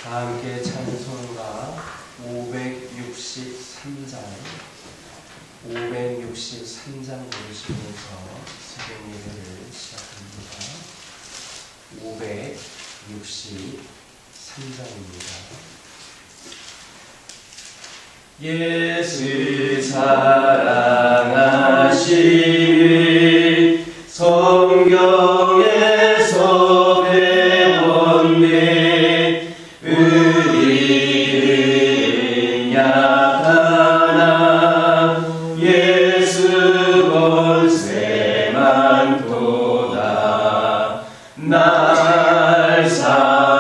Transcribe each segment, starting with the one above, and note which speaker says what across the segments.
Speaker 1: 다 함께 찬송가 563장 부르시면서 새벽 예배를 시작합니다. 563장입니다. 예수 사랑하시니 성경에서 배웠네. 우리는 약하나 예수 권세만 도다. 날 사랑하신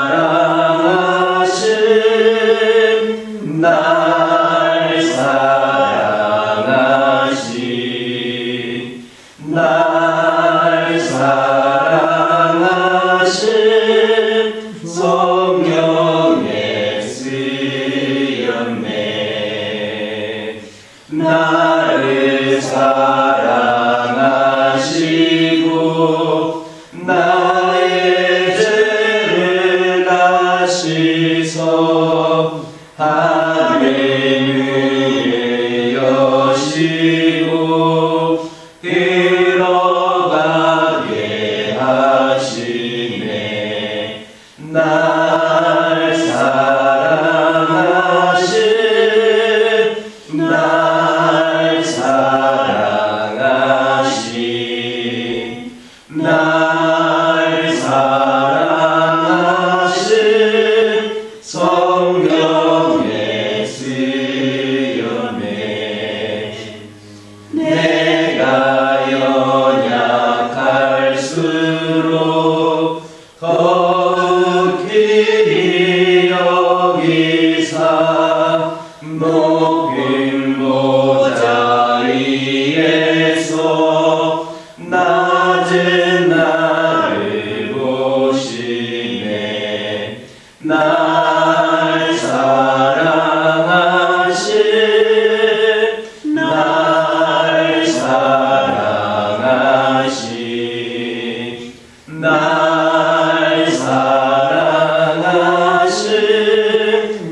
Speaker 1: 날 사랑하신 날 사랑하신 성령에 쓰였네. 나를 사랑하시고 나의 죄를 다시서 하늘을 여시고 들어가게 하시네. 날 사랑하신 날 사랑하신 날 사랑하신 성령에 쓰였네. 내가 연약할수록 더욱 깊이 여기사 높은 보좌 위에서 낮은 나를 보시네. 날 사랑하신 날 사랑하신 날 사랑하신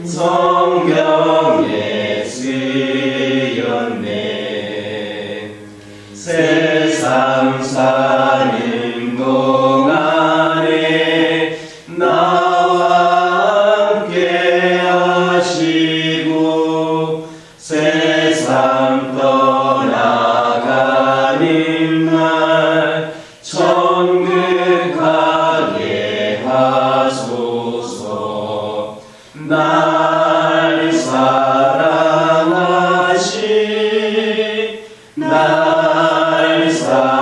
Speaker 1: 성경에 쓰였네. 세상 사는 동안에 나와 함께 하시고 세상 떠나가는 날 천국 가게 하소서. 날 사랑하신 날 사랑하신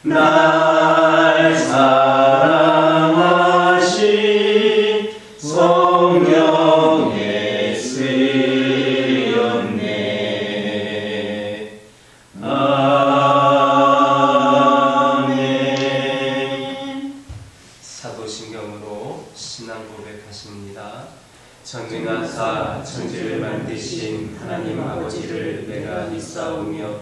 Speaker 1: 날 사랑하신 성령에 쓰였네. 아멘. 사도신경으로 신앙 고백하십니다. 전능하사 천지를 만드신 하나님 아버지를 내가 믿사오며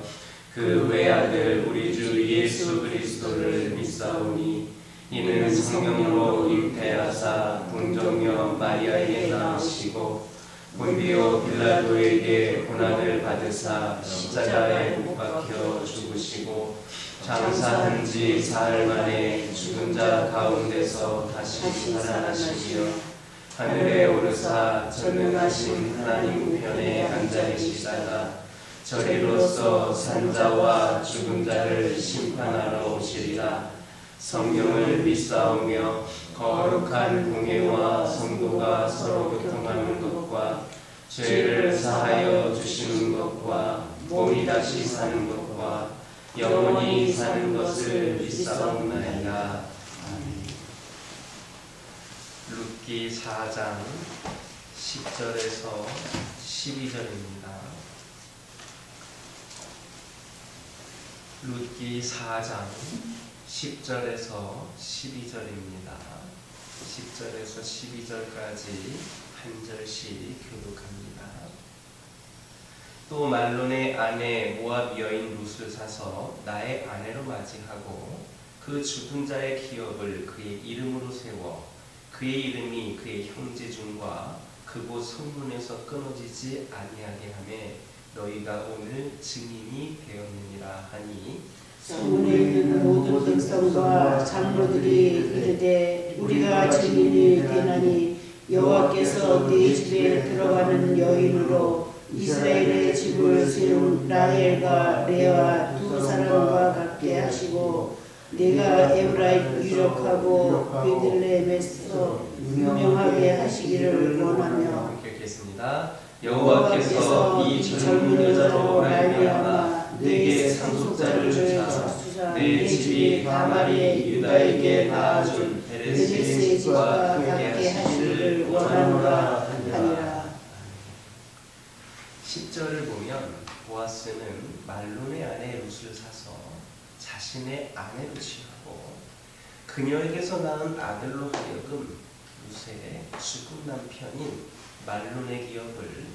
Speaker 1: 그 외아들 우리 주 예수 그리스도를 믿사오니 이는 성령으로 잉태하사 동정녀 마리아에게 나오시고 본디오 빌라도에게 고난을 받으사 십자가에 못 박혀 죽으시고 장사한 지 사흘 만에 죽은 자 가운데서 다시 살아나시며 하늘에 오르사 전능하신 하나님 우편에 앉아 계시다가 저리로서 산자와 죽은 자를 심판하러 오시리라. 성경을 믿사오며 거룩한 공예와 성도가 서로 교통하는 것과 죄를 사하여 주시는 것과 몸이 다시 사는 것과 영원히 사는 것을 믿사옵나이다. 아멘. 룻기 4장 10절에서 12절입니다. 룻기 4장 10절에서 12절입니다. 10절에서 12절까지 한 절씩 교독합니다. 또 말론의 아내 모압 여인 룻을 사서 나의 아내로 맞이하고 그 그 죽은 자의 기업을 그의 이름으로 세워 그의 이름이 그의 형제 중과 그곳 성문에서 끊어지지 아니하게 하매 너희가 오늘 증인이 되었느니라 하니
Speaker 2: 성문에 있는 모든 백성과 장로들이 이르되 우리가 증인이 되나니 여호와께서 네 집에 들어가는 여인으로 이스라엘의 집을 세운 라헬과 레아 두 사람과 같게 하시고 내가 에브라임 유력하고 베들레헴에서 유명하게 하시기를 원하며
Speaker 1: 함께 읽겠습니다. 여호와께서 이 젊은 여자로 말미암아 내게 상속자를 주사 내 집이 다말이 유다에게 낳아준 베레스의 집과 같게 하시기를 원하노라 하니라. 10절을 보면 보아스는 말론의 아내 룻을 사서 자신의 아내로 취하고 그녀에게서 낳은 아들로 하여금 룻의 죽은 남편인 말론의 기업을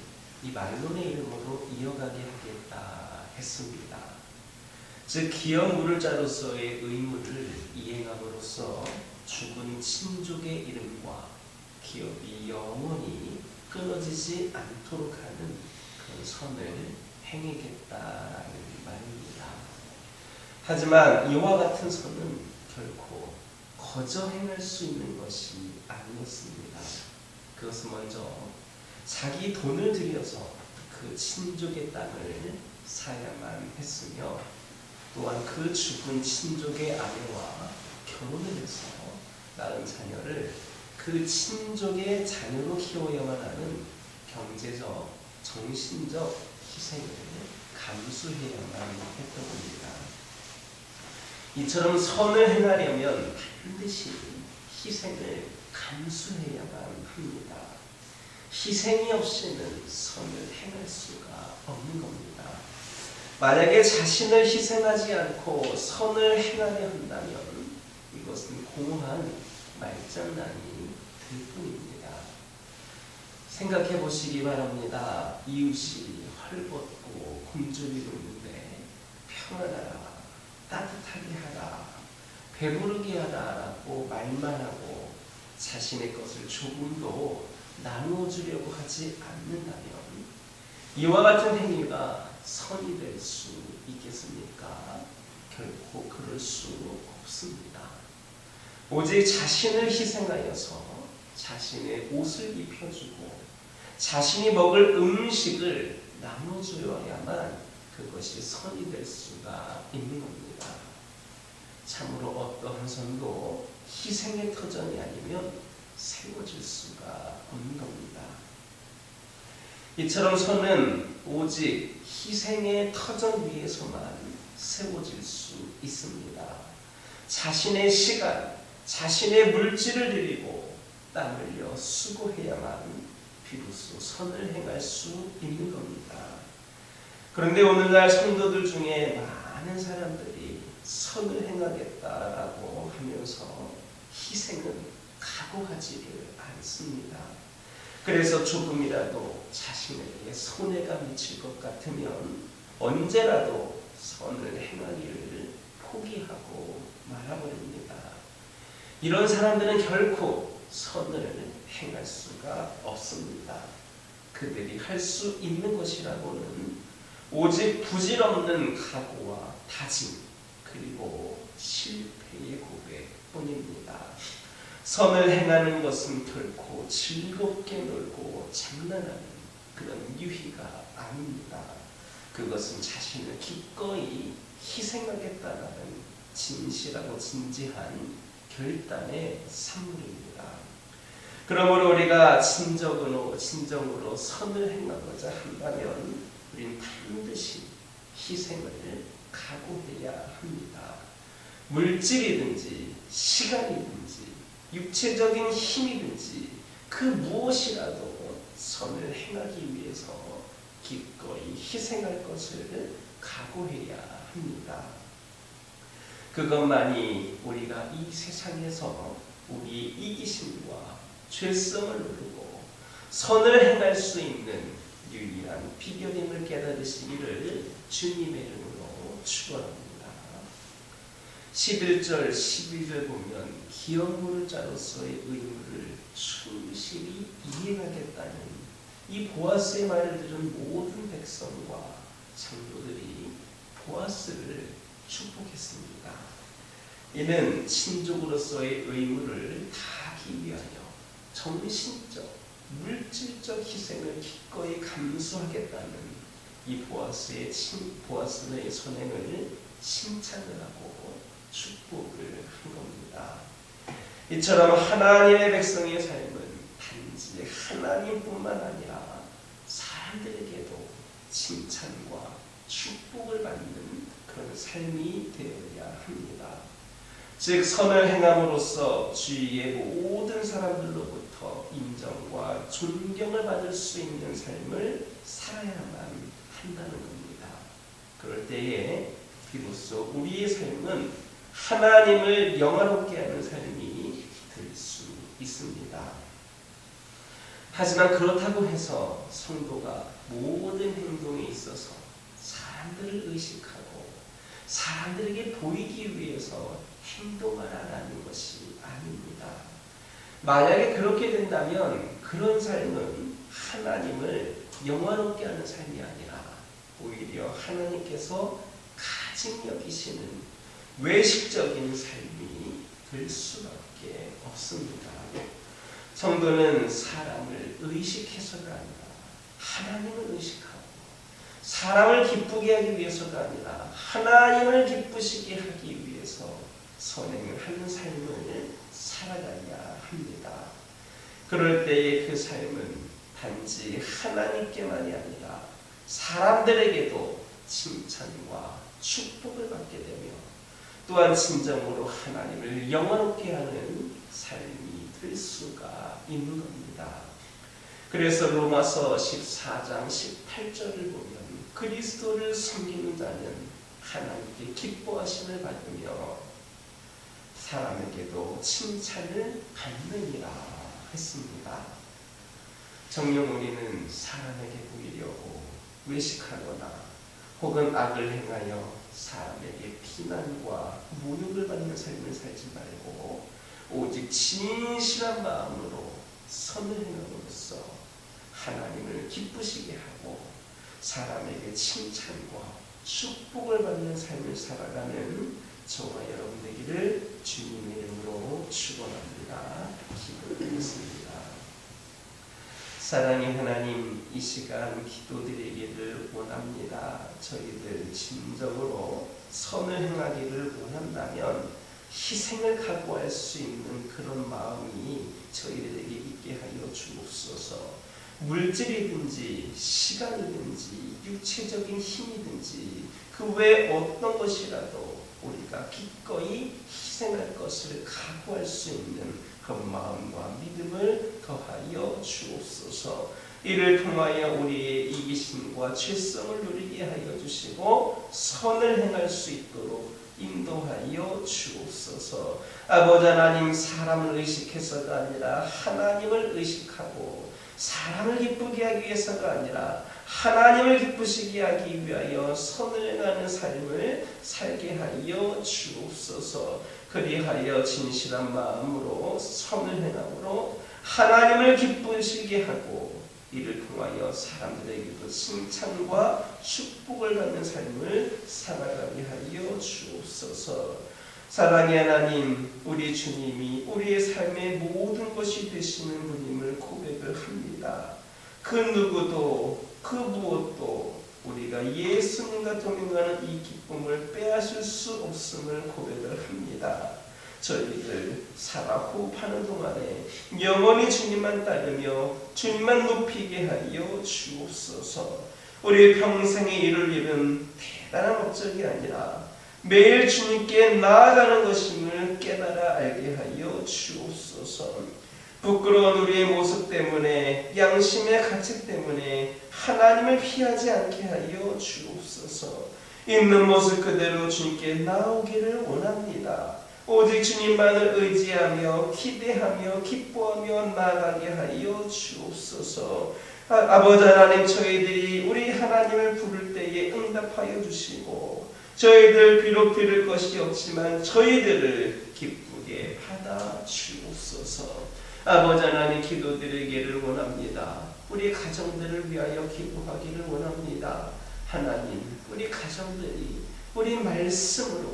Speaker 1: 이 말론의 이름으로 이어가게 하겠다 했습니다. 즉 기업 물을 자로서의 의무를 이행함으로써 죽은 친족의 이름과 기업이 영원히 끊어지지 않도록 하는 그런 선을 행하겠다라는 말입니다. 하지만 이와 같은 선은 결코 거저 행할 수 있는 것이 아니었습니다. 그것은 먼저 자기 돈을 들여서 그 친족의 땅을 사야만 했으며 또한 그 죽은 친족의 아내와 결혼을 해서 낳은 자녀를 그 친족의 자녀로 키워야만 하는 경제적, 정신적 희생을 감수해야만 했던 겁니다. 이처럼 선을 행하려면 반드시 희생을 감수해야만 합니다. 희생이 없이는 선을 행할 수가 없는 겁니다. 만약에 자신을 희생하지 않고 선을 행하려 한다면 이것은 공허한 말장난이 될 뿐입니다. 생각해 보시기 바랍니다. 이웃이 헐벗고 굶주리고 있는데 평안하라, 따뜻하게 하라, 배부르게 하라라고 말만 하고 자신의 것을 조금도 나누어 주려고 하지 않는다면 이와 같은 행위가 선이 될 수 있겠습니까? 결코 그럴 수 없습니다. 오직 자신을 희생하여서 자신의 옷을 입혀주고 자신이 먹을 음식을 나눠주어야만 그것이 선이 될 수가 있는 겁니다. 참으로 어떠한 선도 희생의 터전이 아니면 세워질 수가 없는 겁니다. 이처럼 선은 오직 희생의 터전 위에서만 세워질 수 있습니다. 자신의 시간, 자신의 물질을 들이고 땀 흘려 수고해야만 비로소 선을 행할 수 있는 겁니다. 그런데 오늘날 성도들 중에 많은 사람들이 선을 행하겠다라고 하면서 희생은 각오하지를 않습니다. 그래서 조금이라도 자신에게 손해가 미칠 것 같으면 언제라도 선을 행하기를 포기하고 말아버립니다. 이런 사람들은 결코 선을 행할 수가 없습니다. 그들이 할 수 있는 것이라고는 오직 부질없는 각오와 다짐 그리고 실패의 고백뿐입니다. 선을 행하는 것은 결코 즐겁게 놀고 장난하는 그런 유희가 아닙니다. 그것은 자신을 기꺼이 희생하겠다는 진실하고 진지한 결단의 산물입니다. 그러므로 우리가 진정으로 선을 행하고자 한다면 우리는 반드시 희생을 각오해야 합니다. 물질이든지 시간이든지 육체적인 힘이든지 그 무엇이라도 선을 행하기 위해서 기꺼이 희생할 것을 각오해야 합니다. 그것만이 우리가 이 세상에서 우리의 이기심과 죄성을 누르고 선을 행할 수 있는 유일한 비결임을 깨달으시기를 주님의 이름으로 축원합니다. 11절 12절 보면 기업무를 자로서의 의무를 충실히 이행하겠다는 이 보아스의 말을 들은 모든 백성과 장로들이 보아스를 축복했습니다. 이는 친족으로서의 의무를 다하기 위하여 정신적, 물질적 희생을 기꺼이 감수하겠다는 이 보아스의 선행을 칭찬을 하고 축복을 한 겁니다. 이처럼 하나님의 백성의 삶은 단지 하나님뿐만 아니라 사람들에게도 칭찬과 축복을 받는 그런 삶이 되어야 합니다. 즉 선을 행함으로써 주위의 모든 사람들로부터 인정과 존경을 받을 수 있는 삶을 살아야만 한다는 겁니다. 그럴 때에 비로소 우리의 삶은 하나님을 영화롭게 하는 삶이 될 수 있습니다. 하지만 그렇다고 해서 성도가 모든 행동에 있어서 사람들을 의식하고 사람들에게 보이기 위해서 행동하라는 것이 아닙니다. 만약에 그렇게 된다면 그런 삶은 하나님을 영화롭게 하는 삶이 아니라 오히려 하나님께서 가증 여기시는 외식적인 삶이 될 수밖에 없습니다. 성도는 사람을 의식해서가 아니라 하나님을 의식하고 사람을 기쁘게 하기 위해서가 아니라 하나님을 기쁘시게 하기 위해서 선행을 하는 삶을 살아가야 합니다. 그럴 때의 그 삶은 단지 하나님께만이 아니라 사람들에게도 칭찬과 축복을 받게 되며 또한 진정으로 하나님을 영화롭게 하는 삶이 될 수가 있는 겁니다. 그래서 로마서 14장 18절을 보면 그리스도를 섬기는 자는 하나님께 기뻐하심을 받으며 사람에게도 칭찬을 받느니라 했습니다. 정녕 우리는 사람에게 보이려고 외식하거나 혹은 악을 행하여 사람에게 비난과 모욕을 받는 삶을 살지 말고 오직 진실한 마음으로 선을 행함으로써 하나님을 기쁘시게 하고 사람에게 칭찬과 축복을 받는 삶을 살아가는 저와 여러분 되기를 주님의 이름으로 축원합니다. 기도드리겠습니다. 사랑의 하나님, 이 시간 기도드리기를 원합니다. 저희들 진정으로 선을 행하기를 원한다면 희생을 각오할 수 있는 그런 마음이 저희들에게 있게 하여 주옵소서. 물질이든지 시간이든지 육체적인 힘이든지 그 외 어떤 것이라도 우리가 기꺼이 희생할 것을 각오할 수 있는 그런 마음과 믿음을 더하여 주옵소서. 이를 통하여 우리의 이기심과 죄성을 누리게 하여 주시고 선을 행할 수 있도록 인도하여 주옵소서. 아버지 하나님, 사람을 의식해서가 아니라 하나님을 의식하고 사람을 기쁘게 하기 위해서가 아니라 하나님을 기쁘시게 하기 위하여 선을 행하는 삶을 살게 하여 주옵소서. 그리하여 진실한 마음으로 선을 행함으로 하나님을 기쁘시게 하고 이를 통하여 사람들에게도 칭찬과 축복을 받는 삶을 살아가게 하여 주옵소서. 사랑의 하나님, 우리 주님이 우리의 삶의 모든 것이 되시는 분임을 고백을 합니다. 그 누구도 그 무엇도 우리가 예수님과 동행하는 이 기쁨을 빼앗을 수 없음을 고백을 합니다. 저희들 살아 호흡하는 동안에 영원히 주님만 따르며 주님만 높이게 하여 주옵소서. 우리 평생에 이룰 일은 대단한 업적이 아니라 매일 주님께 나아가는 것임을 깨달아 알게 하여 주옵소서. 부끄러운 우리의 모습 때문에 양심의 가책 때문에 하나님을 피하지 않게 하여 주옵소서. 있는 모습 그대로 주님께 나오기를 원합니다. 오직 주님만을 의지하며 기대하며 기뻐하며 나아가게 하여 주옵소서. 아버지 하나님, 저희들이 우리 하나님을 부를 때에 응답하여 주시고 저희들 비록 들을 것이 없지만 저희들을 기쁘게 받아 주옵소서. 아버지 하나님, 기도드리기를 원합니다. 우리 가정들을 위하여 기도하기를 원합니다. 하나님, 우리 가정들이 우리 말씀을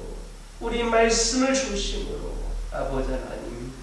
Speaker 1: 중심으로 아버지 하나님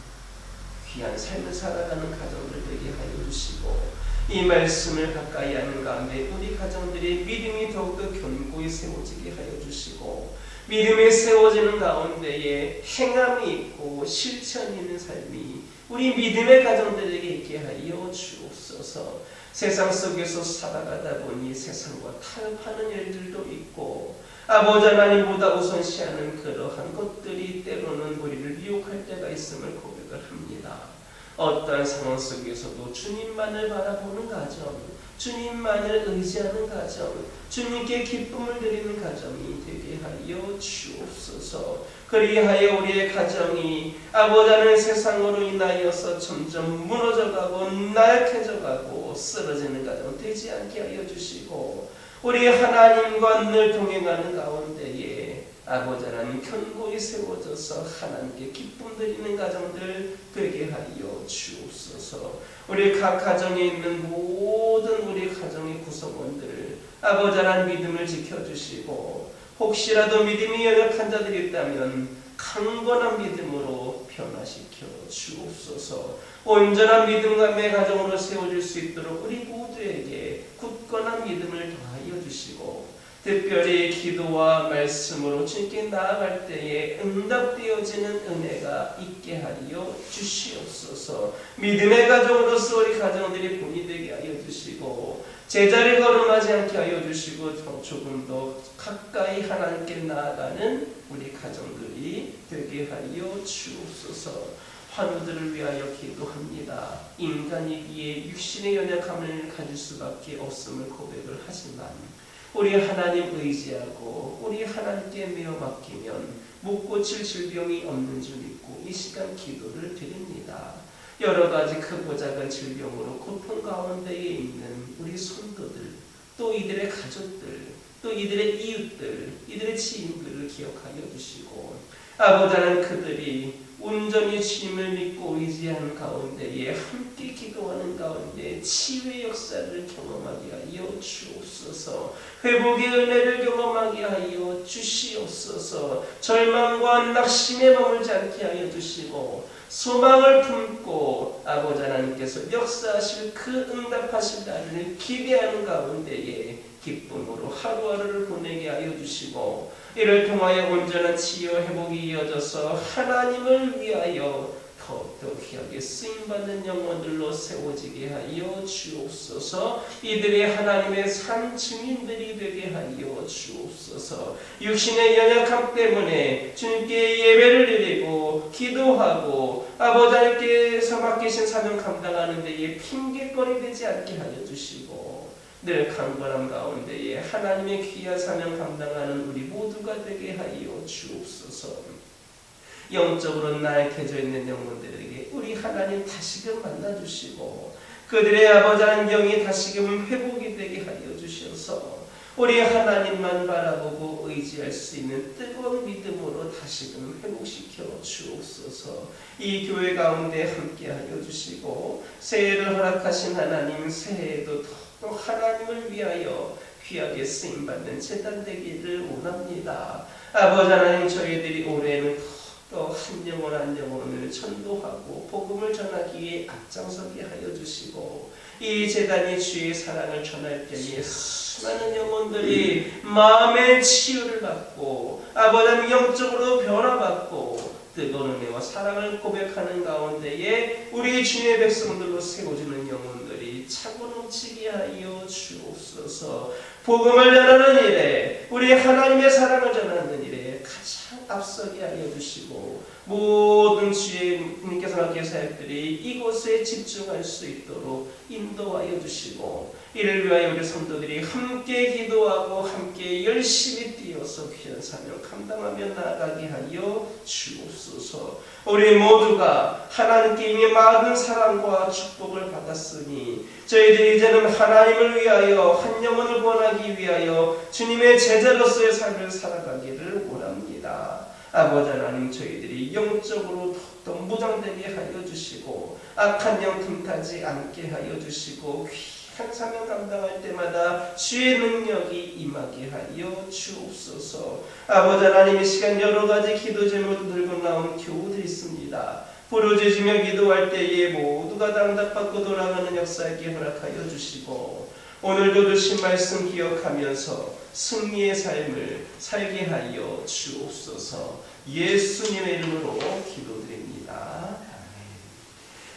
Speaker 1: 귀한 삶을 살아가는 가정들 되게 하여 주시고, 이 말씀을 가까이 하는 가운데 우리 가정들의 믿음이 더욱더 견고히 세워지게 하여 주시고, 믿음이 세워지는 가운데에 행함이 있고 실천이 있는 삶이 우리 믿음의 가정들에게 있게 하여 주옵소서. 세상 속에서 살아가다 보니 세상과 타협하는 일들도 있고, 아버지 하나님보다 우선시하는 그러한 것들이 때로는 우리를 유혹할 때가 있음을 고백을 합니다. 어떠한 상황 속에서도 주님만을 바라보는 가정, 주님만을 의지하는 가정, 주님께 기쁨을 드리는 가정이 되게 하여 주옵소서. 그리하여 우리의 가정이 아버지 하나님 세상으로 인하여서 점점 무너져가고 나약해져가고 쓰러지는 가정 되지 않게 하여 주시고, 우리 하나님과 늘 동행하는 가운데에 아버지 하나님 견고히 세워져서 하나님께 기쁨 드리는 가정들 되게 하여 주옵소서. 우리 각 가정에 있는 모든 우리 가정의 구성원들 아버지 하나님 믿음을 지켜주시고, 혹시라도 믿음이 연약한 자들이 있다면 강건한 믿음으로 변화시켜 주옵소서. 온전한 믿음감의 가정으로 세워질 수 있도록 우리 모두에게 굳건한 믿음을 더하여 주시고, 특별히 기도와 말씀으로 주님께 나아갈 때에 응답되어지는 은혜가 있게 하여 주시옵소서. 믿음의 가정으로서 우리 가정들이 본이 되게 하여 주시고, 제자를 걸음하지 않게 하여 주시고, 조금 더 가까이 하나님께 나아가는 우리 가정들이 되게 하여 주옵소서. 환우들을 위하여 기도합니다. 인간이기에 육신의 연약함을 가질 수밖에 없음을 고백을 하지만, 우리 하나님 의지하고 우리 하나님께 매어 맡기면 못 고칠 질병이 없는 줄 믿고 이 시간 기도를 드립니다. 여러 가지 크고 작은 질병으로 고통 가운데에 있는 우리 성도들, 또 이들의 가족들, 또 이들의 이웃들, 이들의 지인들을 기억하여 주시고, 아버지 하나님 그들이 온전히 주님을 믿고 의지하는 가운데에 함께 기도하는 가운데 치유의 역사를 경험하게 하여 주옵소서. 회복의 은혜를 경험하게 하여 주시옵소서. 절망과 낙심에 머물지 않게 하여 주시고, 소망을 품고 아버지 하나님께서 역사하실 그 응답하실 날을 기대하는 가운데에 기쁨으로 하루하루를 보내게 하여 주시고, 이를 통하여 온전한 치유 회복이 이어져서 하나님을 위하여 더욱더 귀하게 쓰임받는 영혼들로 세워지게 하여 주옵소서. 이들이 하나님의 산 증인들이 되게 하여 주옵소서. 육신의 연약함 때문에 주님께 예배를 드리고 기도하고 아버지 하나님께서 맡기신 사명 감당하는 데에 핑계거리 되지 않게 하여 주시고, 늘 강건함 가운데에 하나님의 귀한 사명 감당하는 우리 모두가 되게 하여 주옵소서. 영적으로 나약해져 있는 영혼들에게 우리 하나님 다시금 만나주시고, 그들의 아버지 하나님 영이 다시금 회복이 되게 하여 주셔서 우리 하나님만 바라보고 의지할 수 있는 뜨거운 믿음으로 다시금 회복시켜 주옵소서. 이 교회 가운데 함께하여 주시고, 새해를 허락하신 하나님, 새해에도 또 하나님을 위하여 귀하게 쓰임받는 제단 되기를 원합니다. 아버지 하나님, 저희들이 올해는 또 한 영혼 한 영혼을 전도하고 복음을 전하기에 앞장서게 하여 주시고, 이 제단이 주의 사랑을 전할 때에 수많은 영혼들이 마음의 치유를 받고 아버지 하나님 영적으로 변화받고 뜨거운 은혜와 사랑을 고백하는 가운데에 우리 주님의 백성들로 세워지는 영혼들이 차고 넘치게 하여 주옵소서. 복음을 전하는 일에, 우리 하나님의 사랑을 전하는 일에 가장 앞서게 하여 주시고, 모든 주님께서 맡긴 사역들이 이곳에 집중할 수 있도록 인도하여 주시고, 이를 위하여 우리 성도들이 함께 기도하고 함께 열심히 뛰어 되어서 귀한 사명을 감당하며 나아가게 하여 주옵소서. 우리 모두가 하나님께 이미 많은 사랑과 축복을 받았으니 저희들이 이제는 하나님을 위하여 한 영혼을 구원하기 위하여 주님의 제자로서의 삶을 살아가기를 원합니다. 아버지 하나님, 저희들이 영적으로 더욱더 무장되게 하여 주시고 악한 영 틈타지 않게 하여 주시고 귀한 사명 감당할 때마다 주의 능력이 임하게 하여 주옵소서. 아버지 하나님, 이 시간 여러 가지 기도 제목을 들고 나온 교우들이 있습니다. 부르짖으며 기도할 때에 모두가 응답받고 돌아가는 역사에게 허락하여 주시고 오늘도 주신 말씀 기억하면서 승리의 삶을 살게 하여 주옵소서. 예수님의 이름으로 기도드립니다.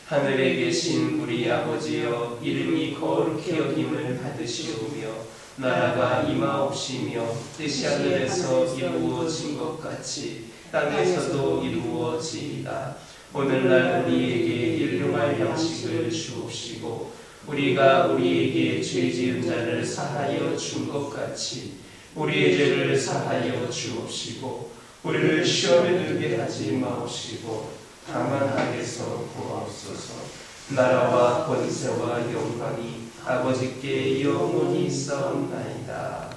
Speaker 1: 하늘에 계신 우리 아버지여, 이름이 거룩히 여김을 받으시오며 나라가 임하옵시며 뜻이 하늘에서 이루어진 것 같이 땅에서도 이루어지이다. 오늘날 우리에게 일용할 양식을 주옵시고 우리가 우리에게 죄 지은 자를 사하여 준 것 같이 우리의 죄를 사하여 주옵시고 우리를 시험에 들게 하지 마옵시고 다만 악에서 구하옵소서. 나라와 권세와 영광이 아버지께 영원히 있사옵나이다.